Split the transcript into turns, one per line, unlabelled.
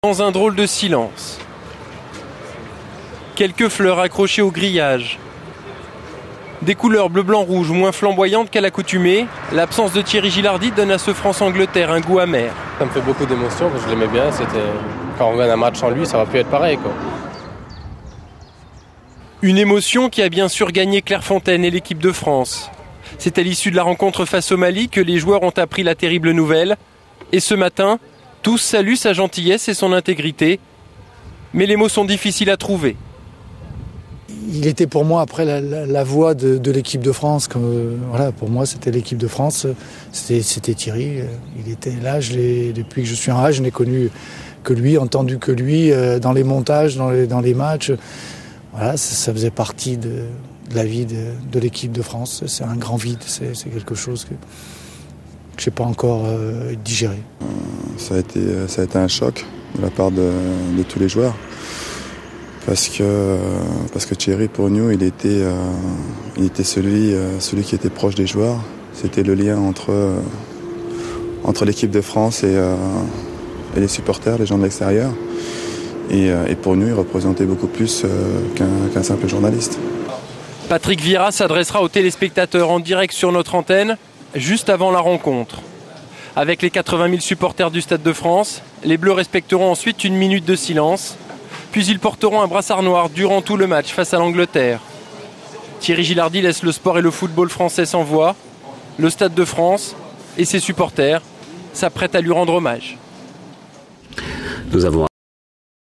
Dans un drôle de silence. Quelques fleurs accrochées au grillage. Des couleurs bleu-blanc-rouge moins flamboyantes qu'à l'accoutumée, l'absence de Thierry Gilardi donne à ce France-Angleterre un goût amer.
Ça me fait beaucoup d'émotions parce que je l'aimais bien. Quand on gagne un match sans lui, ça va plus être pareil, quoi.
Une émotion qui a bien sûr gagné Clairefontaine et l'équipe de France. C'est à l'issue de la rencontre face au Mali que les joueurs ont appris la terrible nouvelle. Et ce matin, tous saluent sa gentillesse et son intégrité. Mais les mots sont difficiles à trouver.
Il était pour moi après la voix de l'équipe de France. Voilà, pour moi, c'était l'équipe de France. C'était Thierry. Il était là. Depuis que je suis en A, je n'ai connu que lui, entendu que lui dans les montages, dans les matchs. Voilà, ça faisait partie de la vie de l'équipe de France. C'est un grand vide. C'est quelque chose que je n'ai pas encore digéré.
Ça a été un choc de la part de tous les joueurs. Parce que Thierry, pour nous, il était celui qui était proche des joueurs. C'était le lien entre l'équipe de France et les supporters, les gens de l'extérieur. Et pour nous, il représentait beaucoup plus qu'un simple journaliste.
Patrick Vieira s'adressera aux téléspectateurs en direct sur notre antenne, juste avant la rencontre. Avec les 80 000 supporters du Stade de France, les Bleus respecteront ensuite une minute de silence. Puis ils porteront un brassard noir durant tout le match face à l'Angleterre. Thierry Gilardi laisse le sport et le football français sans voix. Le Stade de France et ses supporters s'apprêtent à lui rendre hommage.
Nous avons